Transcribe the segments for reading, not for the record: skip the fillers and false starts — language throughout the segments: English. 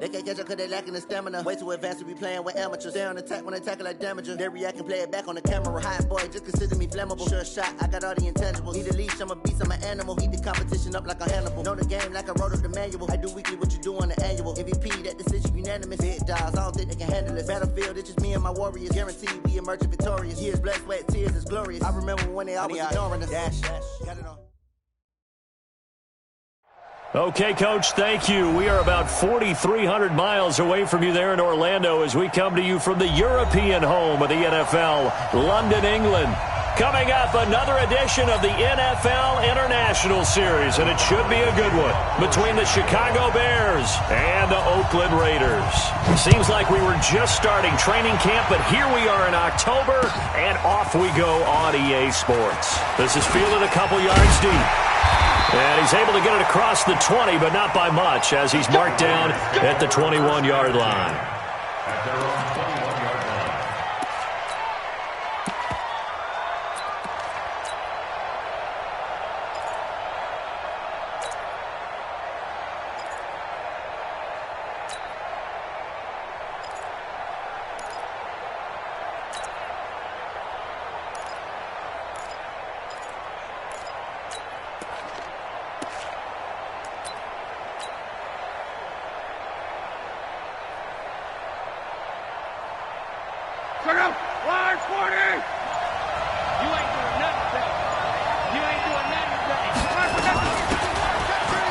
They can't catch up cause they lacking the stamina. Way too advanced to be playing with amateurs. They on attack when they tackle like damager. They react and play it back on the camera. Hot boy, just consider me flammable. Sure shot, I got all the intangibles. Need a leash, I'm a beast, I'm an animal. Eat the competition up like a Hannibal. Know the game like I wrote up the manual. I do weekly what you do on the annual. MVP, that decision unanimous. Big dogs, I don't think they can handle it. Battlefield, it's just me and my warriors. Guaranteed we emerge victorious. Years, blood, sweat, tears, it's glorious. I remember when they always ignoring us. Dash, got it on. Okay, Coach, thank you. We are about 4,300 miles away from you there in Orlando as we come to you from the European home of the NFL, London, England. Coming up, another edition of the NFL International Series, and it should be a good one, between the Chicago Bears and the Oakland Raiders. Seems like we were just starting training camp, but here we are in October, and off we go on EA Sports. This is fielded a couple yards deep. And he's able to get it across the 20, but not by much, as he's marked down at the 21-yard line.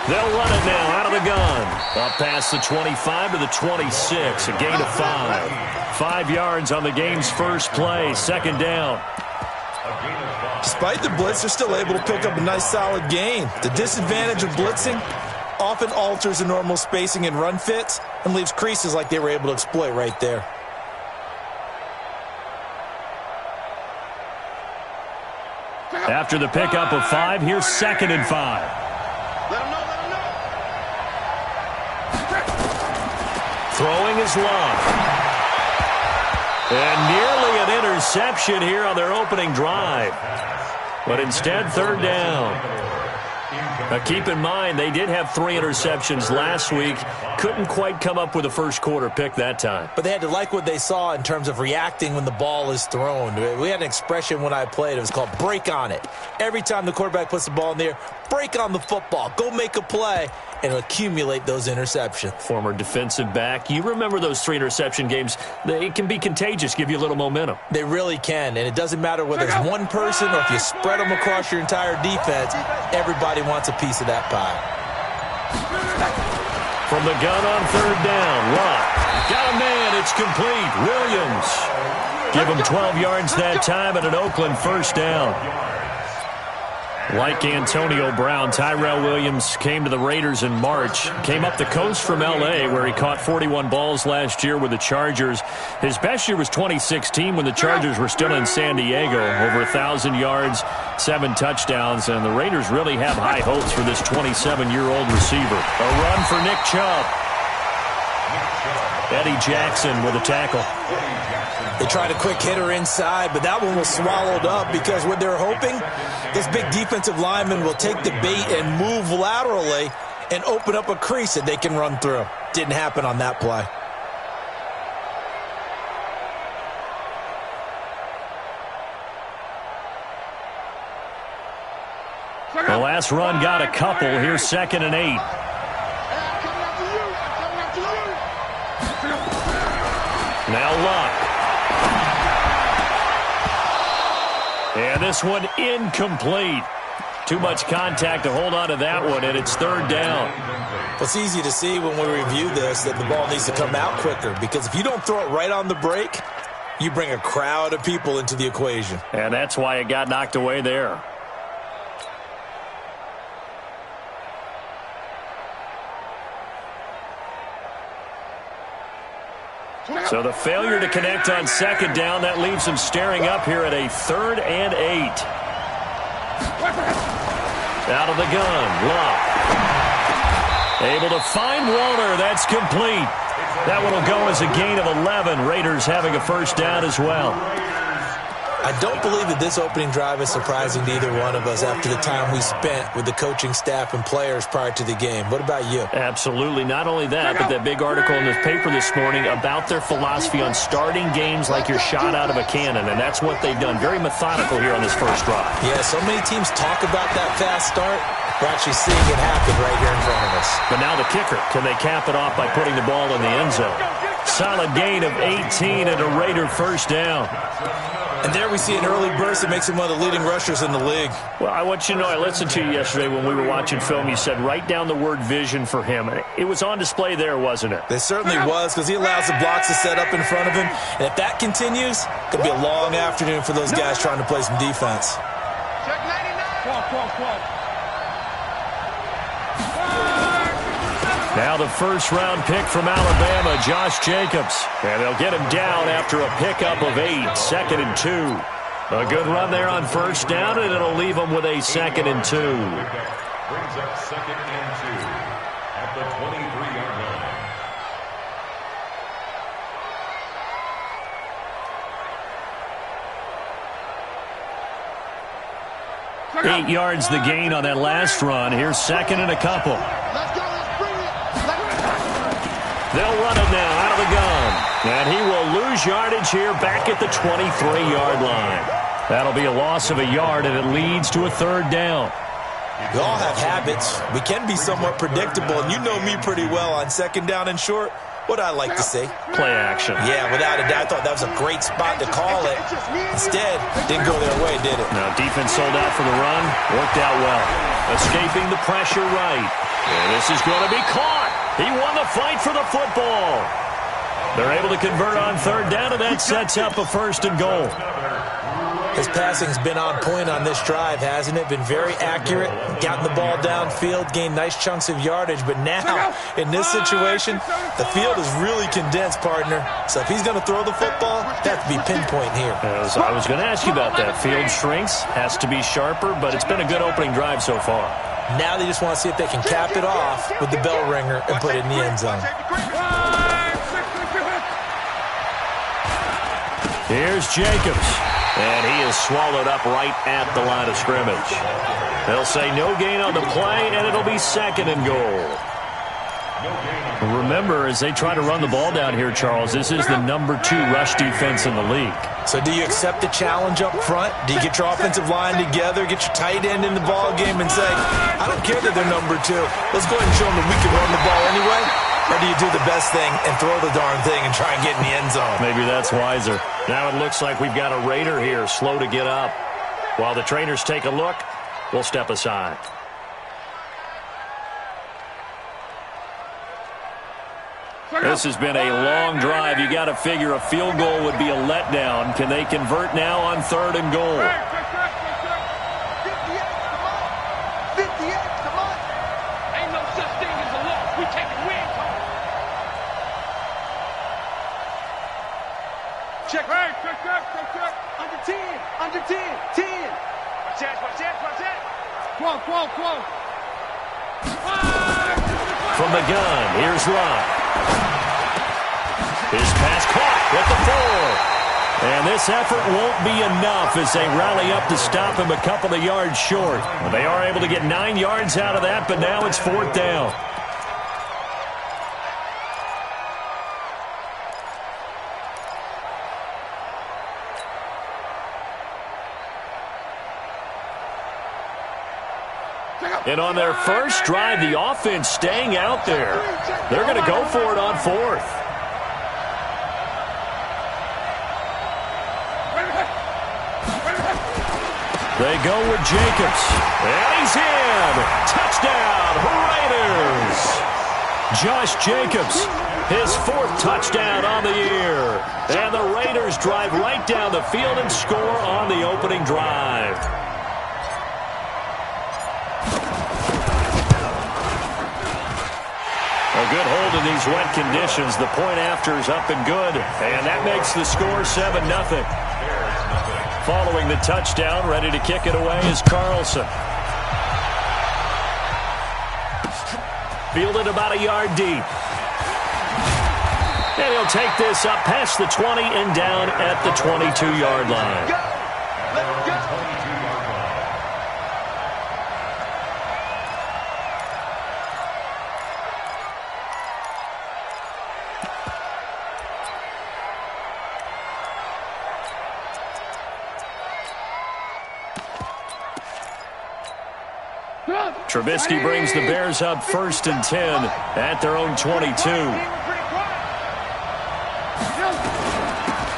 They'll run it now out of the gun. Up past the 25 to the 26, a gain of 5. 5 yards on the game's first play, second down. Despite the blitz, they're still able to pick up a nice solid gain. The disadvantage of blitzing often alters the normal spacing and run fits and leaves creases like they were able to exploit right there. After the pickup of 5, here's 2nd and 5. Throwing is Love. And nearly an interception here on their opening drive. But instead, 3rd down. Now, keep in mind, they did have 3 interceptions last week. Couldn't quite come up with a first quarter pick that time. But they had to like what they saw in terms of reacting when the ball is thrown. We had an expression when I played. It was called break on it. Every time the quarterback puts the ball in the air, break on the football. Go make a play and accumulate those interceptions. Former defensive back. You remember those 3 interception games. It can be contagious, give you a little momentum. They really can, and it doesn't matter whether it's one person or if you spread them across your entire defense. Everybody wants a piece of that pie. From the gun on 3rd down, Locke. Got a man, it's complete. Williams. Give him 12 yards that time and an Oakland first down. Like Antonio Brown, Tyrell Williams came to the Raiders in March. Came up the coast from L.A., where he caught 41 balls last year with the Chargers. His best year was 2016 when the Chargers were still in San Diego. Over 1,000 yards, 7 touchdowns, and the Raiders really have high hopes for this 27-year-old receiver. A run for Nick Chubb. Eddie Jackson with a tackle. They tried a quick hitter inside, but that one was swallowed up because what they're hoping, this big defensive lineman will take the bait and move laterally and open up a crease that they can run through. Didn't happen on that play. The last run got a couple. Here's 2nd and 8. Now Luck. And this one incomplete. Too much contact to hold on to that one, and it's 3rd down. Well, it's easy to see when we review this that the ball needs to come out quicker, because if you don't throw it right on the break, you bring a crowd of people into the equation. And that's why it got knocked away there. So the failure to connect on 2nd down, that leaves him staring up here at a 3rd and 8. Out of the gun, Locke. Able to find Warner. That's complete. That one will go as a gain of 11. Raiders having a first down as well. I don't believe that this opening drive is surprising to either one of us after the time we spent with the coaching staff and players prior to the game. What about you? Absolutely. Not only that, but that big article in the paper this morning about their philosophy on starting games like you're shot out of a cannon, and that's what they've done. Very methodical here on this first drive. Yeah, so many teams talk about that fast start. We're actually seeing it happen right here in front of us. But now the kicker. Can they cap it off by putting the ball in the end zone? Solid gain of 18 and a Raider first down. And there we see an early burst that makes him one of the leading rushers in the league. Well, I want you to know, I listened to you yesterday when we were watching film. You said write down the word vision for him. It was on display there, wasn't it? It certainly was, because he allows the blocks to set up in front of him. And if that continues, it could be a long afternoon for those guys trying to play some defense. Check 99. Now the first-round pick from Alabama, Josh Jacobs. And they'll get him down after a pickup of 8, 2nd and 2. A good run there on first down, and it'll leave them with a 2nd and 2. Brings up 2nd and 2 at the 23-yard line. 8 yards the gain on that last run. Here's 2nd and a couple. Let's go. Let's bring it. They'll run it now out of the gun. And he will lose yardage here back at the 23-yard line. That'll be a loss of a yard, and it leads to a 3rd down. We all have habits. We can be somewhat predictable, and you know me pretty well on 2nd down and short. What I like to see? Play action. Yeah, without a doubt. I thought that was a great spot to call it. Instead, didn't go their way, did it? Now, defense sold out for the run. Worked out well. Escaping the pressure right. And this is going to be caught. He won the fight for the football. They're able to convert on 3rd down, and that sets up a 1st and goal. His passing's been on point on this drive, hasn't it? Been very accurate, gotten the ball downfield, gained nice chunks of yardage. But now, in this situation, the field is really condensed, partner. So if he's going to throw the football, that has to be pinpoint here. As I was going to ask you about that. Field shrinks, has to be sharper, but it's been a good opening drive so far. Now they just want to see if they can cap it off with the bell ringer and put it in the end zone. Here's Jacobs. And he is swallowed up right at the line of scrimmage. They'll say no gain on the play, and it'll be 2nd and goal. Remember, as they try to run the ball down here, Charles, this is the number 2 rush defense in the league. So do you accept the challenge up front? Do you get your offensive line together, get your tight end in the ball game and say, I don't care that they're number 2. Let's go ahead and show them that we can run the ball anyway? Or do you do the best thing and throw the darn thing and try and get in the end zone? Maybe that's wiser. Now it looks like we've got a Raider here, slow to get up. While the trainers take a look, we'll step aside. This has been a long drive. You got to figure a field goal would be a letdown. Can they convert now on 3rd and goal? 58, come on. Ain't no such thing as a loss. We take a win. Check. Under 10. Under 10. 10. Watch that. Quo. From the gun, here's Love. His pass caught with the 4. And this effort won't be enough as they rally up to stop him a couple of yards short. They are able to get 9 yards out of that, but now it's 4th down. And on their first drive, the offense staying out there. They're going to go for it on 4th. They go with Jacobs. And he's in. Touchdown, Raiders. Josh Jacobs, his 4th touchdown on the year. And the Raiders drive right down the field and score on the opening drive. A good hold in these wet conditions. The point after is up and good. And that makes the score 7-0. Following the touchdown, ready to kick it away is Carlson. Fielded about a yard deep. And he'll take this up past the 20 and down at the 22-yard line. Trubisky brings the Bears up 1st and 10 at their own 22.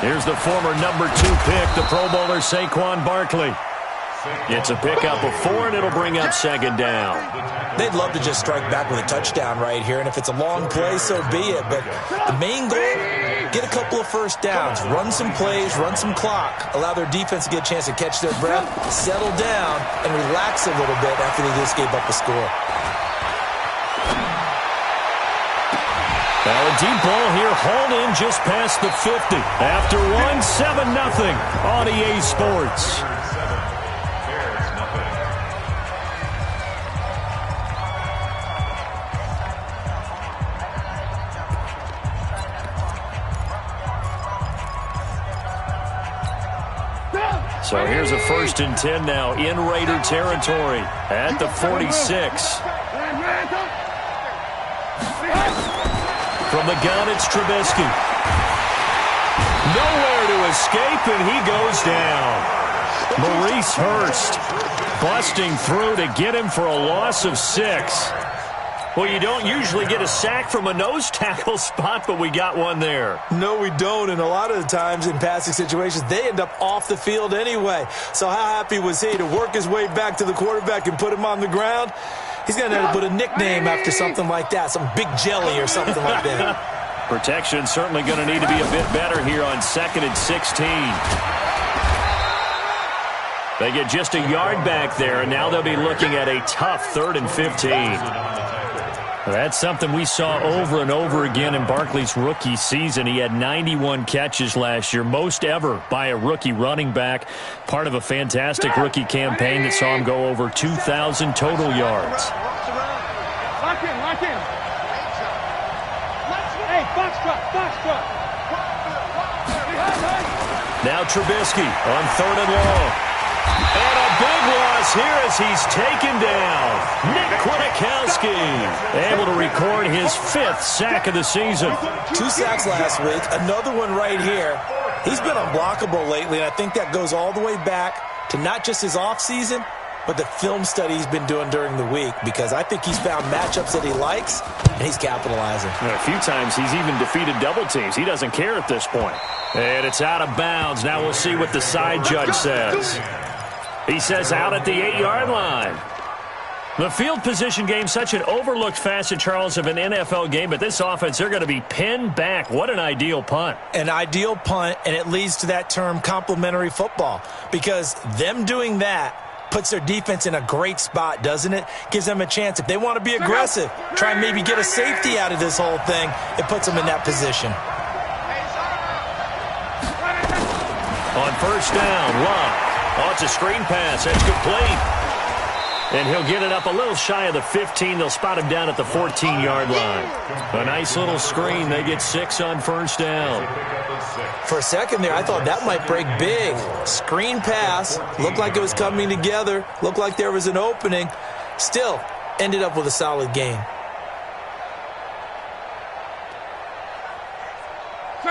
Here's the former number 2 pick, the Pro Bowler Saquon Barkley. It's a pickup of 4, and it'll bring up 2nd down. They'd love to just strike back with a touchdown right here, and if it's a long play, so be it. But the main goal, get a couple of first downs, run some plays, run some clock, allow their defense to get a chance to catch their breath, settle down, and relax a little bit after they just gave up a score. Now a deep ball here, hauled in just past the 50. After 7-0 on EA Sports. So here's a 1st and 10 now in Raider territory at the 46. From the gun, it's Trubisky. Nowhere to escape, and he goes down. Maurice Hurst busting through to get him for a loss of 6. Well, you don't usually get a sack from a nose tackle spot, but we got one there. No, we don't, and a lot of the times in passing situations, they end up off the field anyway. So how happy was he to work his way back to the quarterback and put him on the ground? He's going to have to put a nickname after something like that, some Big Jelly or something like that. Protection certainly going to need to be a bit better here on 2nd and 16. They get just a yard back there, and now they'll be looking at a tough 3rd and 15. That's something we saw over and over again in Barkley's rookie season. He had 91 catches last year, most ever by a rookie running back, part of a fantastic rookie campaign that saw him go over 2,000 total yards. Lock in, lock in. Hey, box truck. Now Trubisky on 3rd and long. And a big loss here as he's taken down. Nick Kwiatkowski able to record his 5th sack of the season. 2 sacks last week, another one right here. He's been unblockable lately, and I think that goes all the way back to not just his offseason, but the film study he's been doing during the week, because I think he's found matchups that he likes, and he's capitalizing. A few times he's even defeated double teams. He doesn't care at this point. And it's out of bounds. Now we'll see what the side judge says. He says out at the 8-yard line. The field position game, such an overlooked facet, Charles, of an NFL game, but this offense, they're going to be pinned back. What an ideal punt. An ideal punt, and it leads to that term complementary football, because them doing that puts their defense in a great spot, doesn't it? Gives them a chance. If they want to be aggressive, try and maybe get a safety out of this whole thing, it puts them in that position. On 1st down, Locke. Oh, it's a screen pass. That's complete. And he'll get it up a little shy of the 15. They'll spot him down at the 14-yard line. A nice little screen. They get 6 on 1st down. For a second there, I thought that might break big. Screen pass. Looked like it was coming together. Looked like there was an opening. Still, ended up with a solid gain.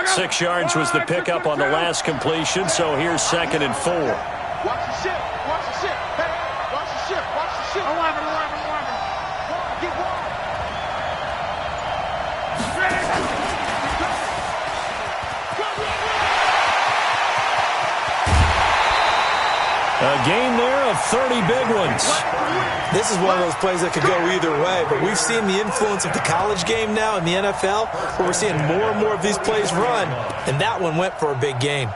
6 yards was the pickup on the last completion, so here's 2nd and 4. Watch the ship. Watch the ship. Hey, watch the ship. Watch the ship. Alarm. Get one. A gain there of 30 big ones. This is one of those plays that could go either way, but we've seen the influence of the college game now in the NFL, where we're seeing more and more of these plays run, and that one went for a big gain.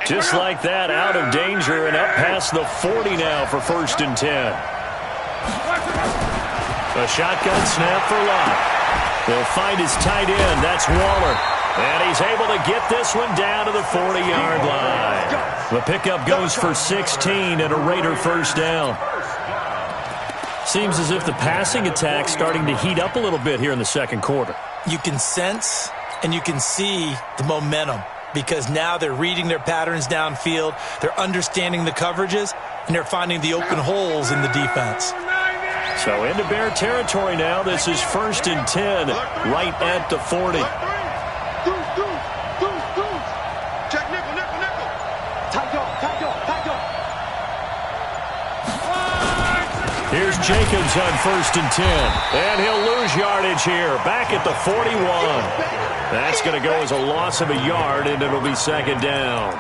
Just like that, out of danger and up past the 40 now for 1st and 10. A shotgun snap for Locke. He'll find his tight end. That's Waller. And he's able to get this one down to the 40-yard line. The pickup goes for 16 and a Raider 1st down. Seems as if the passing attack's starting to heat up a little bit here in the second quarter. You can sense and you can see the momentum because now they're reading their patterns downfield, they're understanding the coverages, and they're finding the open holes in the defense. So into Bear territory now. This is 1st and 10, right at the 40. Check nickel, nickel, nickel. Tight go. Here's Jacobs on 1st and 10. And he'll lose yardage here. Back at the 41. That's going to go as a loss of a yard, and it'll be 2nd down.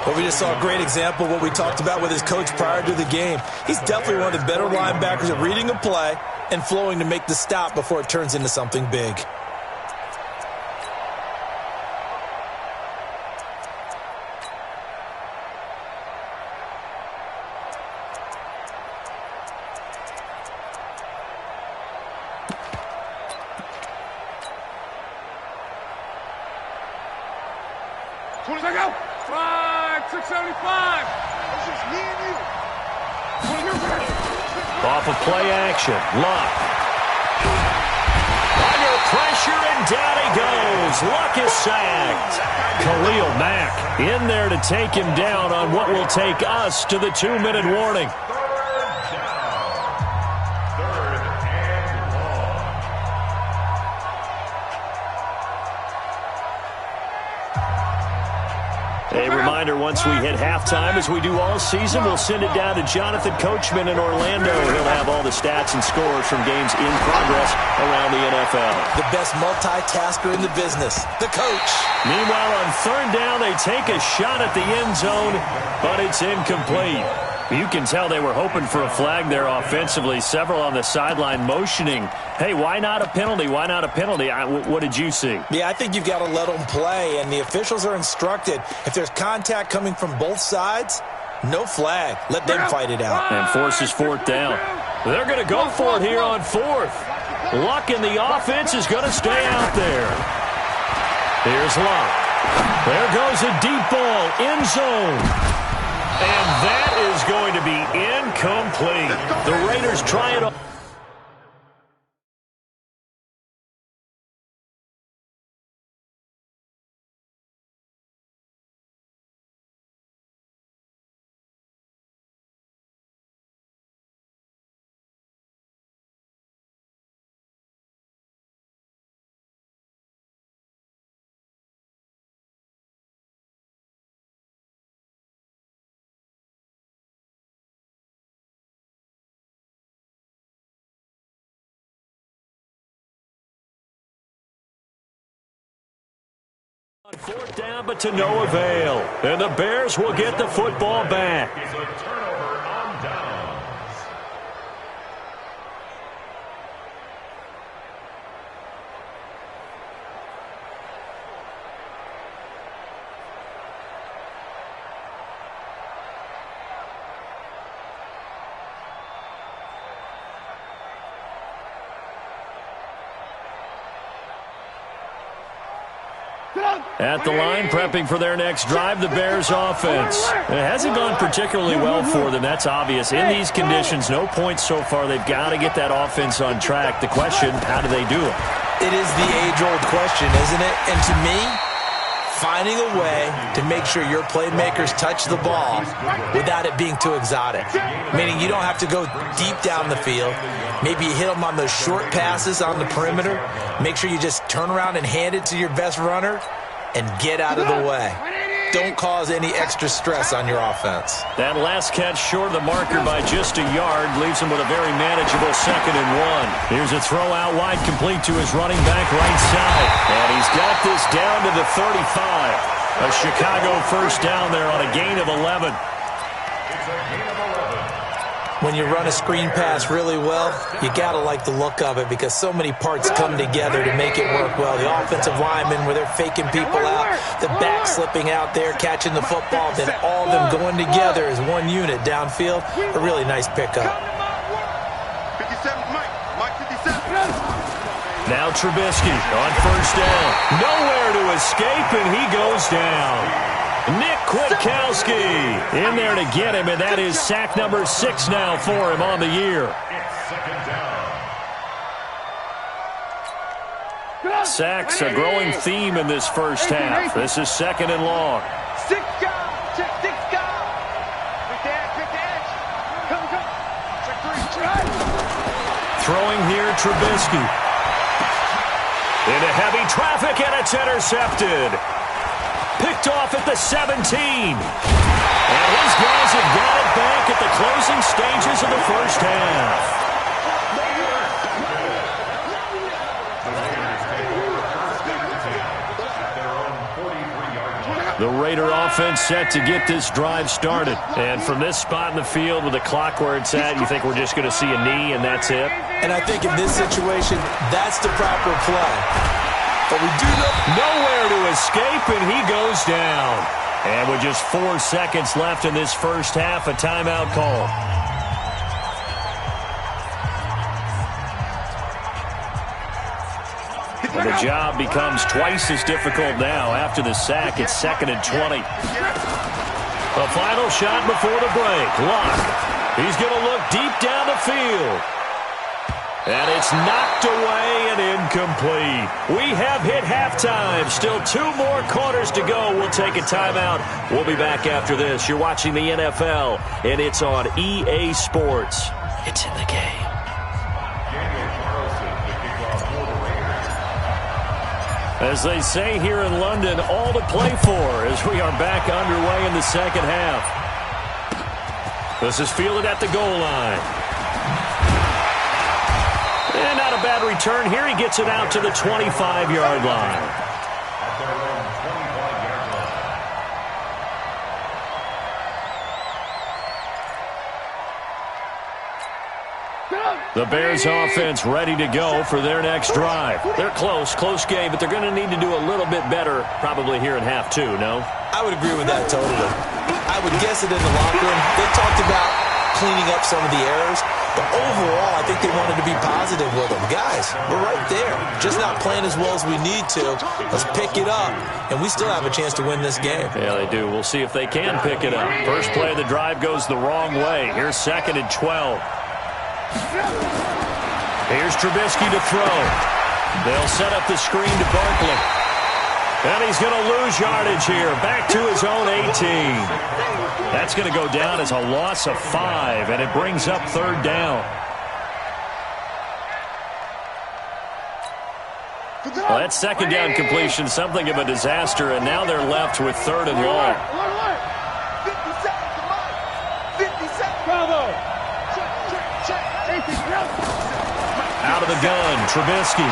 Well, we just saw a great example of what we talked about with his coach prior to the game. He's definitely one of the better linebackers at reading a play and flowing to make the stop before it turns into something big. Off of play action, Luck. Under pressure, and down he goes. Luck is sacked. Khalil Mack in there to take him down on what will take us to the 2-minute warning. A reminder, once we hit halftime, as we do all season, we'll send it down to Jonathan Coachman in Orlando. He'll have all the stats and scores from games in progress around the NFL. The best multitasker in the business, the coach. Meanwhile, on 3rd down, they take a shot at the end zone, but it's incomplete. You can tell they were hoping for a flag there offensively. Several on the sideline motioning, hey, why not a penalty? Why not a penalty? What did you see? Yeah, I think you've got to let them play, and the officials are instructed. If there's contact coming from both sides, no flag. Let them fight it out. And forces 4th down. They're going to go for it here on 4th. Luck in the offense is going to stay out there. Here's Luck. There goes a deep ball, end zone. And that is going to be incomplete. The Raiders try it. On 4th down, but to no avail. And the Bears will get the football back. It's a turnover on downs. At the line, prepping for their next drive, the Bears offense. It hasn't gone particularly well for them. That's obvious. In these conditions, no points so far. They've got to get that offense on track. The question, how do they do it? It is the age-old question, isn't it? And to me, finding a way to make sure your playmakers touch the ball without it being too exotic. Meaning you don't have to go deep down the field. Maybe you hit them on those short passes on the perimeter. Make sure you just turn around and hand it to your best runner and get out of the way. Don't cause any extra stress on your offense. That last catch short of the marker by just a yard leaves him with a very manageable 2nd and 1. Here's a throw out wide, complete to his running back right side. And he's got this down to the 35. A Chicago 1st down there on a gain of 11. It's a gain of 11. When you run a screen pass really well, you got to like the look of it because so many parts come together to make it work well. The offensive linemen, where they're faking people out, the back slipping out there, catching the football, then all of them going together as one unit downfield. A really nice pickup. 57, Mike 57. Now Trubisky on 1st down. Nowhere to escape, and he goes down. Nick Kwiatkowski in there to get him, and that is sack number 6 now for him on the year. Sacks a growing theme in this first half. This is 2nd and long. 6 guys. Check 6 guys. Quick edge. Come. Check 3. Throwing here, Trubisky. Into heavy traffic, and it's intercepted. Picked off at the 17. And his guys have got it back at the closing stages of the first half. The Raider offense set to get this drive started. And from this spot in the field with the clock where it's at, you think we're just going to see a knee and that's it? And I think in this situation, that's the proper play. But we do know nowhere to escape, and he goes down. And with just 4 seconds left in this first half, a timeout call. And the job becomes twice as difficult now. After the sack, it's 2nd and 20. A final shot before the break. Luck. He's going to look deep down the field. And it's knocked away and incomplete. We have hit halftime. Still 2 more quarters to go. We'll take a timeout. We'll be back after this. You're watching the NFL, and it's on EA Sports. It's in the game. As they say here in London, all to play for as we are back underway in the second half. This is fielded at the goal line. And not a bad return here. He gets it out to the 25-yard line. The Bears offense ready to go for their next drive. They're close game, but they're going to need to do a little bit better probably here in half 2, no? I would agree with that totally. I would guess it in the locker room. They talked about cleaning up some of the errors, but overall, I think they wanted to be positive with them. Guys, we're right there. Just not playing as well as we need to. Let's pick it up, and we still have a chance to win this game. Yeah, they do. We'll see if they can pick it up. First play of the drive goes the wrong way. Here's 2nd and 12. Here's Trubisky to throw. They'll set up the screen to Barkley. And he's going to lose yardage here. Back to his own 18. That's going to go down as a loss of 5, and it brings up 3rd down. Well, that 2nd down completion, something of a disaster, and now they're left with 3rd and long. 50 seconds to Mike. 50 seconds. Bravo. Check. Out of the gun, Trubisky.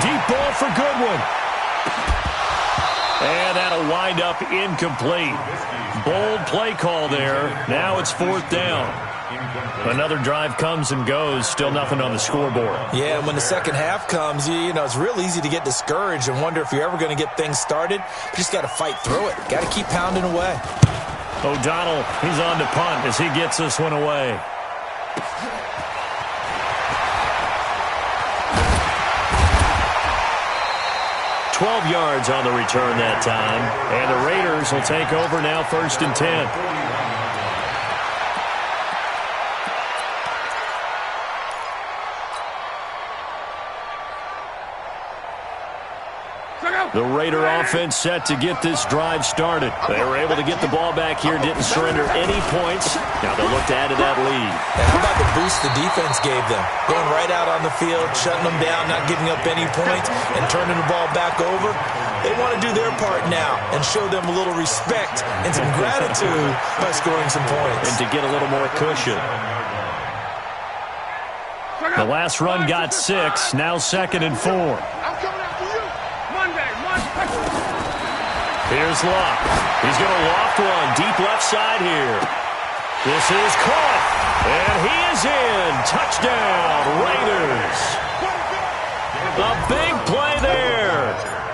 Deep ball for Goodwin. And that'll wind up incomplete. Bold play call there. Now it's 4th down. Another drive comes and goes. Still nothing on the scoreboard. Yeah, and when the second half comes, you know, it's real easy to get discouraged and wonder if you're ever going to get things started. You just got to fight through it. Got to keep pounding away. O'Donnell, he's on to punt as he gets this one away. $12 yards on the return that time. And the Raiders will take over now 1st and 10. The Raider offense set to get this drive started. They were able to get the ball back here, didn't surrender any points. Now they'll look to add to that lead. And how about the boost the defense gave them? Going right out on the field, shutting them down, not giving up any points, and turning the ball back over. They want to do their part now and show them a little respect and some gratitude by scoring some points. And to get a little more cushion. The last run got 6, now 2nd and 4. Here's Luck. He's going to loft one deep left side here. This is caught, and he is in. Touchdown, Raiders. A big play there.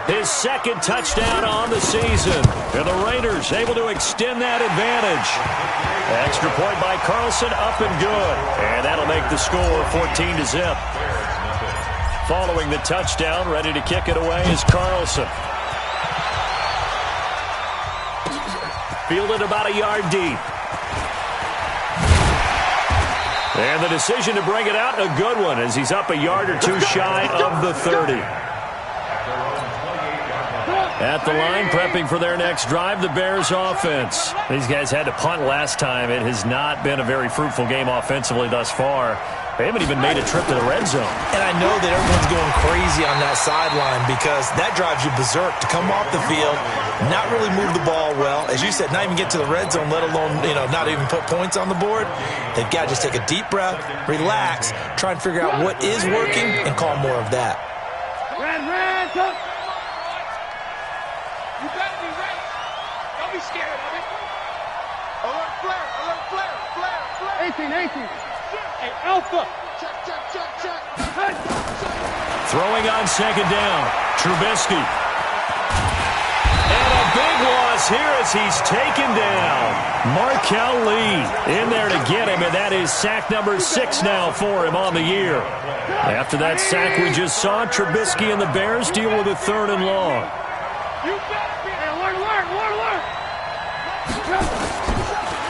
His 2nd touchdown on the season. And the Raiders able to extend that advantage. Extra point by Carlson, up and good. And that'll make the score 14-0. Following the touchdown, ready to kick it away is Carlson. Fielded about a yard deep. And the decision to bring it out, a good one, as he's up a yard or two shy of the 30. At the line, prepping for their next drive, the Bears offense. These guys had to punt last time. It has not been a very fruitful game offensively thus far. They haven't even made a trip to the red zone. And I know that everyone's going crazy on that sideline because that drives you berserk to come off the field, not really move the ball well. As you said, not even get to the red zone, let alone, not even put points on the board. They've got to just take a deep breath, relax, try and figure out what is working and call more of that. You better be ready. Don't be scared of it. Alert flare, alert flare, flare, flare. 18. Hey, Alpha. Check. Throwing on second down. Trubisky. And a big loss here as he's taken down. Markel Lee in there to get him, and that is sack number 6 now for him on the year. After that sack we just saw, Trubisky and the Bears deal with a 3rd and long. You better be alert.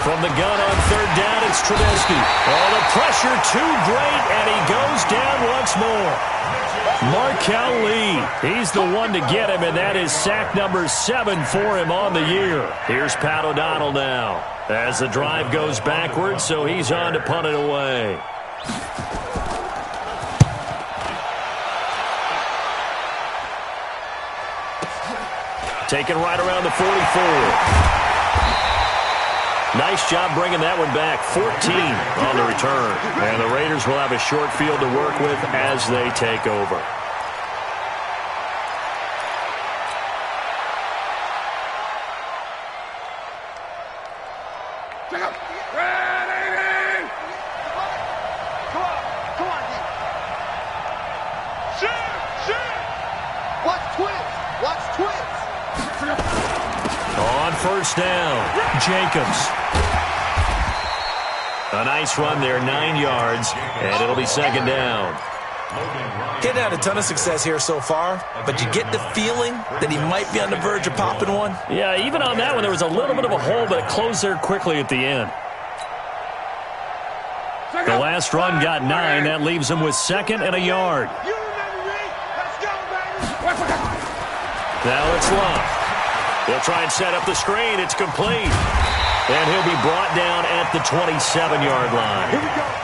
From the gun on 3rd down, it's Trubisky. Oh, the pressure too great, and he goes down once more. Markel Lee, he's the one to get him, and that is sack number 7 for him on the year. Here's Pat O'Donnell now as the drive goes backwards, so he's on to punt it away. Taken right around the 44. Nice job bringing that one back. 14 on the return. And the Raiders will have a short field to work with as they take over. Come on. Shoot. Watch twins. On 1st down, Jacobs. A nice run there, 9 yards, and it'll be 2nd down. He's had a ton of success here so far, but you get the feeling that he might be on the verge of popping one. Yeah, even on that one, there was a little bit of a hole, but it closed there quickly at the end. The last run got 9. That leaves him with 2nd and a yard. Now it's Love. He'll try and set up the screen. It's complete. And he'll be brought down at the 27-yard line.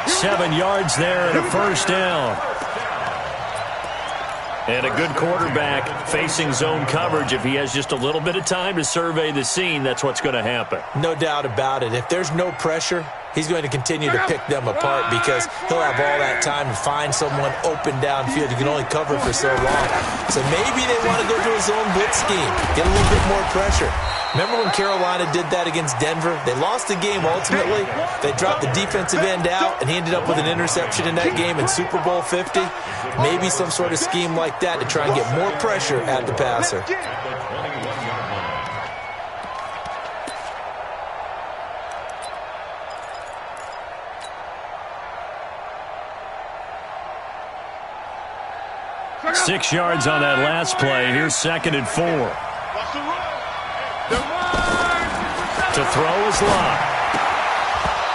7 yards there and a 1st down. And a good quarterback facing zone coverage. If he has just a little bit of time to survey the scene, that's what's going to happen. No doubt about it. If there's no pressure, he's going to continue to pick them apart because he'll have all that time to find someone open downfield. You can only cover for so long. So maybe they want to go to a zone blitz scheme, get a little bit more pressure. Remember when Carolina did that against Denver? They lost the game ultimately. They dropped the defensive end out, and he ended up with an interception in that game in Super Bowl 50. Maybe some sort of scheme like that to try and get more pressure at the passer. Six yards on that last play. Here's 2nd and 4. To throw is Love.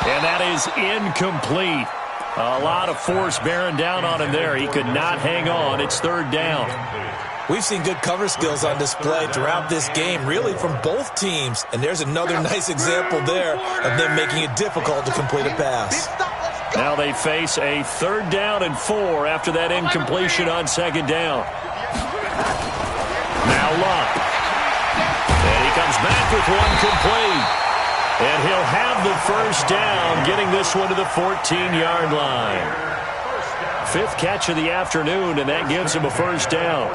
And that is incomplete. A lot of force bearing down on him there. He could not hang on. It's 3rd down. We've seen good cover skills on display throughout this game, really from both teams. And there's another nice example there of them making it difficult to complete a pass. Now they face a 3rd down and 4 after that incompletion on 2nd down. Now Love. And he comes back with one complete. And he'll have the 1st down, getting this one to the 14-yard line. 5th catch of the afternoon, and that gives him a 1st down.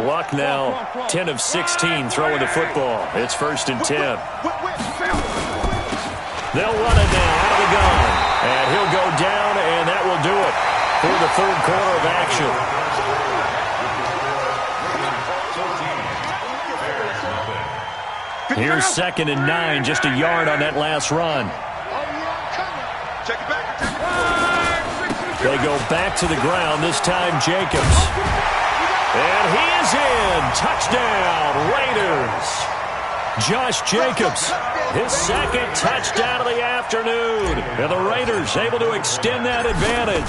Luck now, 10 of 16 throwing the football. It's 1st and 10. They'll run it now out of the gun. And he'll go down, and that will do it for the 3rd quarter of action. Here's 2nd and 9, just a yard on that last run. Check it back. Check it. They go back to the ground, this time Jacobs. And he is in. Touchdown, Raiders. Josh Jacobs, his second touchdown of the afternoon. And the Raiders able to extend that advantage.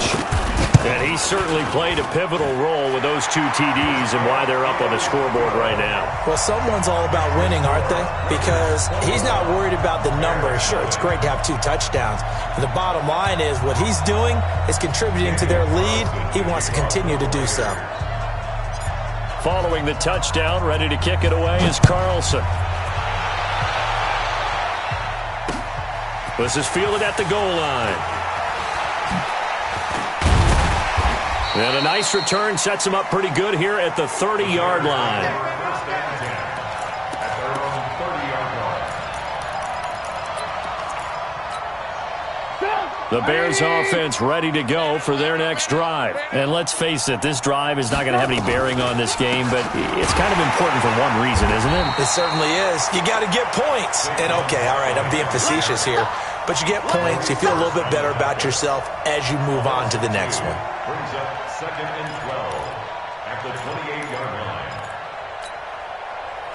And he certainly played a pivotal role with those 2 TDs and why they're up on the scoreboard right now. Well, someone's all about winning, aren't they? Because he's not worried about the numbers. Sure, it's great to have 2 touchdowns. But the bottom line is what he's doing is contributing to their lead. He wants to continue to do so. Following the touchdown, ready to kick it away is Carlson. This is fielded at the goal line. And a nice return sets him up pretty good here at the 30-yard line. The Bears offense ready to go for their next drive. And let's face it, this drive is not going to have any bearing on this game, but it's kind of important for one reason, isn't it? It certainly is. You got to get points. And okay, all right, I'm being facetious here. But you get points, you feel a little bit better about yourself as you move on to the next one. Brings up 2nd and 12 at the 28-yard line.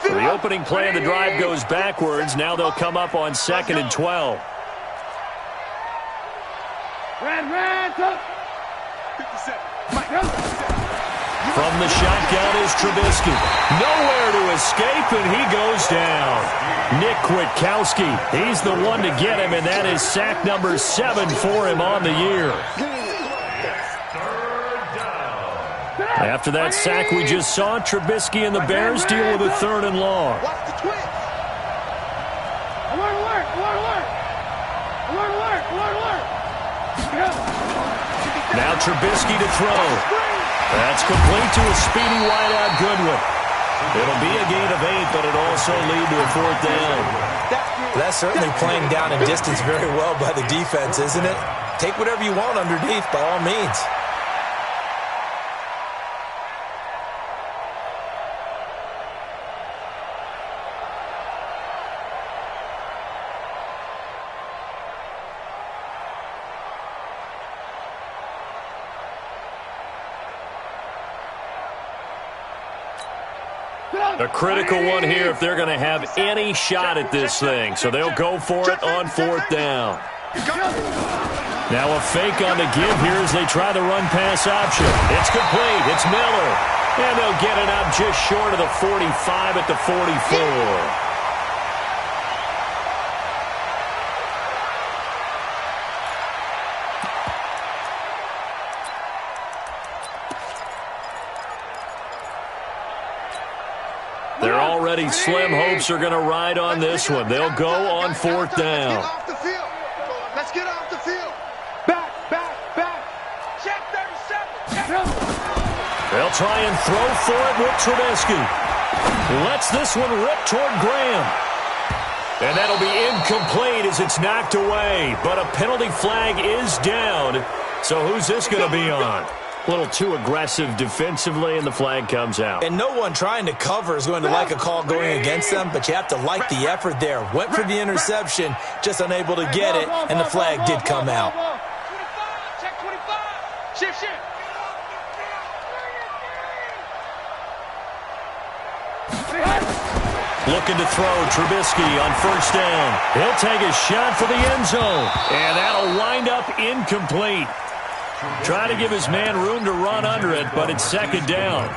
So the opening play of the drive goes backwards. Now they'll come up on 2nd and 12. From the shotgun is Trubisky. Nowhere to escape, and he goes down. Nick Kwiatkowski, he's the one to get him, and that is sack number 7 for him on the year. After that sack we just saw, Trubisky and the Bears deal with a 3rd and long. Now Trubisky to throw. That's complete to a speedy wideout Goodwin. It'll be a gain of 8, but it'll also lead to a 4th down. That's certainly playing down in distance very well by the defense, isn't it? Take whatever you want underneath by all means. A critical one here if they're going to have any shot at this thing. So they'll go for it on 4th down. Now a fake on the give here as they try the run-pass option. It's complete. It's Miller. And they'll get it up just short of the 45 at the 44. Already slim hopes are going to ride on this one. They'll go on 4th down. Let's get off the field. Back. Check 37. They'll try and throw for it with Trubisky. Lets this one rip toward Graham. And that'll be incomplete as it's knocked away. But a penalty flag is down. So who's this going to be on? A little too aggressive defensively, and the flag comes out. And no one trying to cover is going to like a call going against them, but you have to like the effort there. Went for the interception, just unable to get it, and the flag did come out. 25, check 25. Shift. Looking to throw, Trubisky on 1st down. He'll take a shot for the end zone, and that'll wind up incomplete. Try to give his man room to run under it, but it's 2nd down.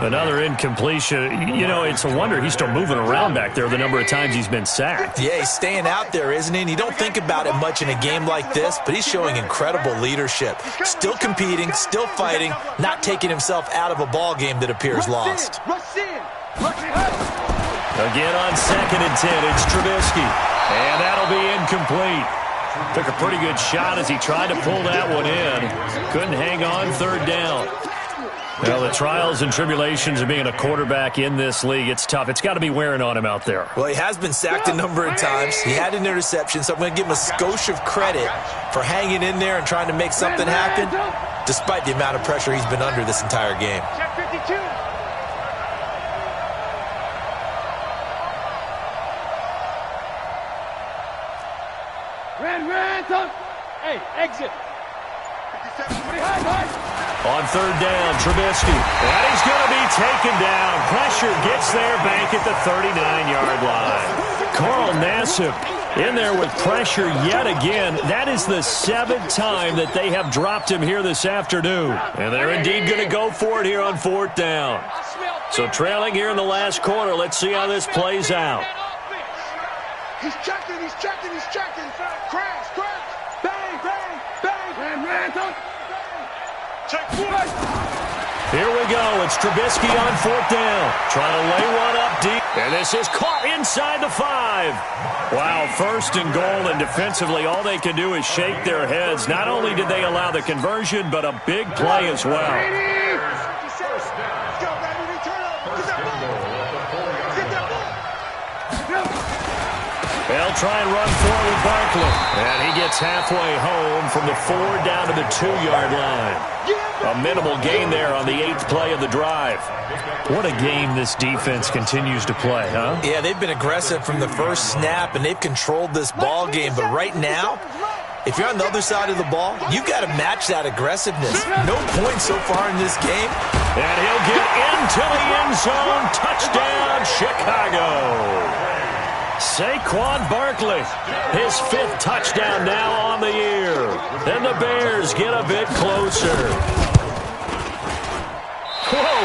Another incompletion. You know, it's a wonder he's still moving around back there the number of times he's been sacked. Yeah, he's staying out there, isn't he? And you don't think about it much in a game like this, but he's showing incredible leadership. Still competing, still fighting, not taking himself out of a ball game that appears lost. Again on 2nd and 10, it's Trubisky. And that'll be incomplete. Took a pretty good shot as he tried to pull that one in. Couldn't hang on 3rd down. Well, the trials and tribulations of being a quarterback in this league, it's tough. It's got to be wearing on him out there. Well, he has been sacked a number of times. He had an interception, so I'm going to give him a skosh of credit for hanging in there and trying to make something happen, despite the amount of pressure he's been under this entire game. Check 52. Hey, exit. On third down, Trubisky. And he's going to be taken down. Pressure gets there back at the 39-yard line. Carl Nassib in there with pressure yet again. That is the 7th time that they have dropped him here this afternoon. And they're indeed going to go for it here on 4th down. So trailing here in the last quarter. Let's see how this plays out. He's checking. Crash. Bang. Ran. Check one. Here we go. It's Trubisky on 4th down. Trying to lay one up deep. And this is caught inside the 5. Wow, 1st and goal, and defensively all they can do is shake their heads. Not only did they allow the conversion, but a big play as well. They'll try and run forward with Barkley. And he gets halfway home from the 4 down to the 2-yard line. A minimal gain there on the 8th play of the drive. What a game this defense continues to play, huh? Yeah, they've been aggressive from the first snap, and they've controlled this ball game. But right now, if you're on the other side of the ball, you've got to match that aggressiveness. No points so far in this game. And he'll get into the end zone. Touchdown, Chicago. Saquon Barkley, his 5th touchdown now on the year. And the Bears get a bit closer. Whoa!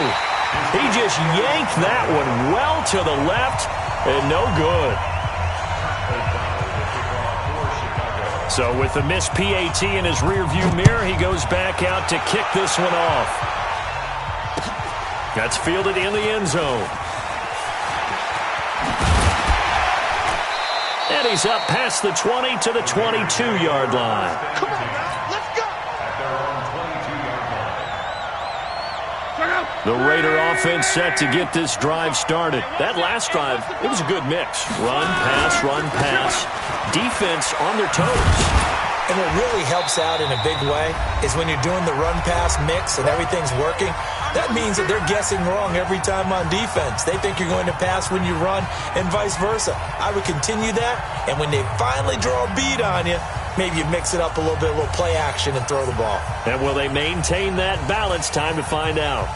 He just yanked that one well to the left and no good. So with the missed PAT in his rearview mirror, he goes back out to kick this one off. That's fielded in the end zone. And he's up past the 20 to the 22-yard line. Come on, now. Let's go. The Raider offense set to get this drive started. That last drive, it was a good mix. Run, pass. Defense on their toes. And what really helps out in a big way is when you're doing the run-pass mix and everything's working, that means that they're guessing wrong every time on defense. They think you're going to pass when you run and vice versa. I would continue that, and when they finally draw a bead on you, maybe you mix it up a little bit, a little play action and throw the ball. And will they maintain that balance? Time to find out.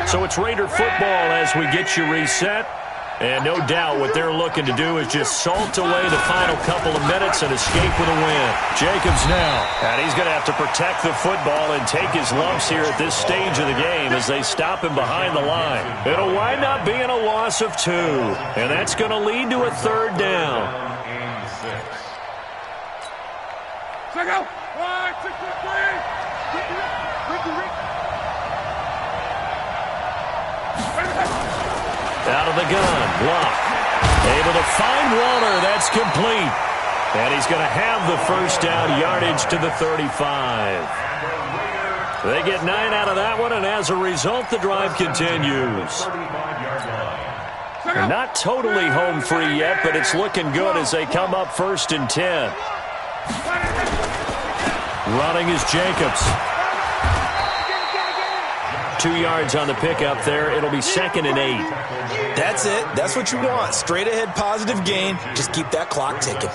So it's Raider football as we get you reset. And no doubt what they're looking to do is just salt away the final couple of minutes and escape with a win. Jacobs now. And he's going to have to protect the football and take his lumps here at this stage of the game as they stop him behind the line. It'll wind up being a loss of 2. And that's going to lead to a 3rd down. Check out. 1, 2, 3. Out of the gun, block. Able to find Waller, that's complete. And he's going to have the 1st down, yardage to the 35. They get 9 out of that one, and as a result, the drive continues. They're not totally home free yet, but it's looking good as they come up 1st and 10. Running is Jacobs. 2 yards on the pickup there. It'll be 2nd and 8. That's it. That's what you want. Straight ahead, positive gain. Just keep that clock ticking.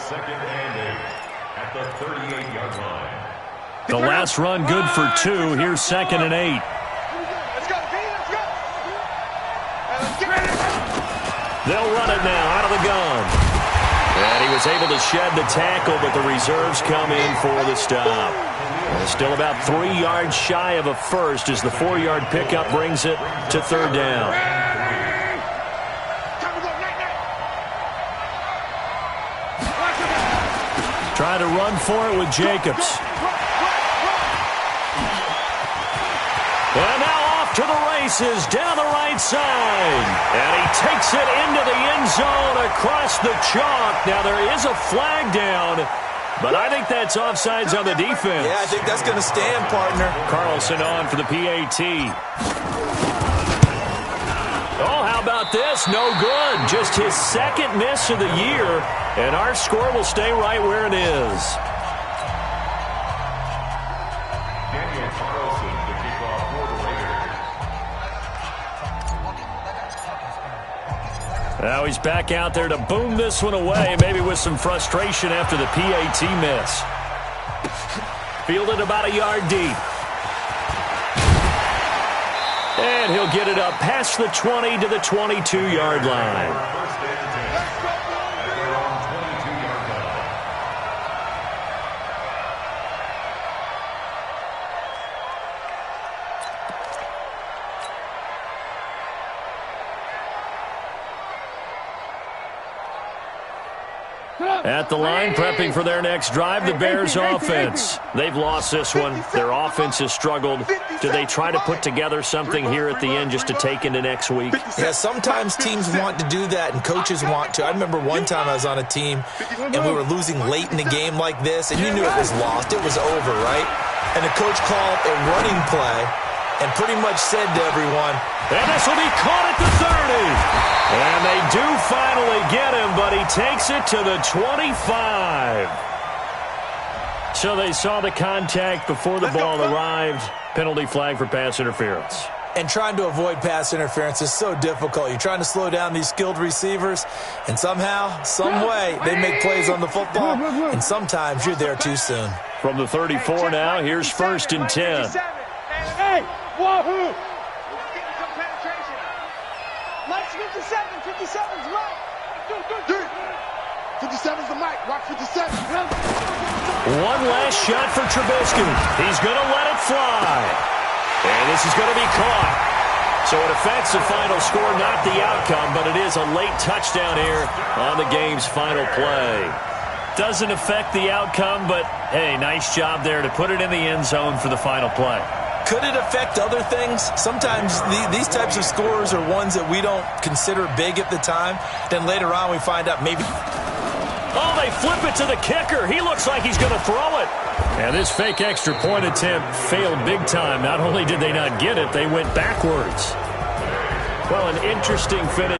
The last run good for 2. Here's 2nd and 8. They'll run it now out of the gun. And he was able to shed the tackle, but the reserves come in for the stop. And still about 3 yards shy of a first as the 4-yard pickup brings it to 3rd down. Trying to run for it with Jacobs. And now off to the races down the right side. And he takes it into the end zone across the chalk. Now there is a flag down, but I think that's offsides on the defense. Yeah, I think that's going to stand, partner. Carlson on for the PAT. Oh, how about this? No good. Just his second miss of the year, and our score will stay right where it is. Daniel Carlson, the kickoff for the Raiders. Now he's back out there to boom this one away, maybe with some frustration after the PAT miss. Fielded about a yard deep. And he'll get it up past the 20 to the 22-yard line. First and 10 at their own 22-yard line. At the line, prepping for their next drive, the Bears offense. They've lost this one. Their offense has struggled. Do they try to put together something here at the end just to take into next week? Yeah, sometimes teams want to do that and coaches want to. I remember one time I was on a team and we were losing late in the game like this, and you knew it was lost. It was over, right? And the coach called a running play and pretty much said to everyone, and this will be caught at the 30. And they do finally get him, but he takes it to the 25. So they saw the contact before the ball arrived. Penalty flag for pass interference. And trying to avoid pass interference is so difficult. You're trying to slow down these skilled receivers, and somehow, some way, they make plays on the football, and sometimes you're there too soon. From the 34 now, here's 1st and 10. Hey, wahoo! Getting some penetration. Let's 57. 57's right. 57's the mic. Rock 57. One last shot for Trubisky. He's going to let it fly. And this is going to be caught. So it affects the final score, not the outcome, but it is a late touchdown here on the game's final play. Doesn't affect the outcome, but, hey, nice job there to put it in the end zone for the final play. Could it affect other things? Sometimes these types of scores are ones that we don't consider big at the time. Then later on we find out maybe... Oh, they flip it to the kicker. He looks like he's going to throw it. And this fake extra point attempt failed big time. Not only did they not get it, they went backwards. Well, an interesting finish.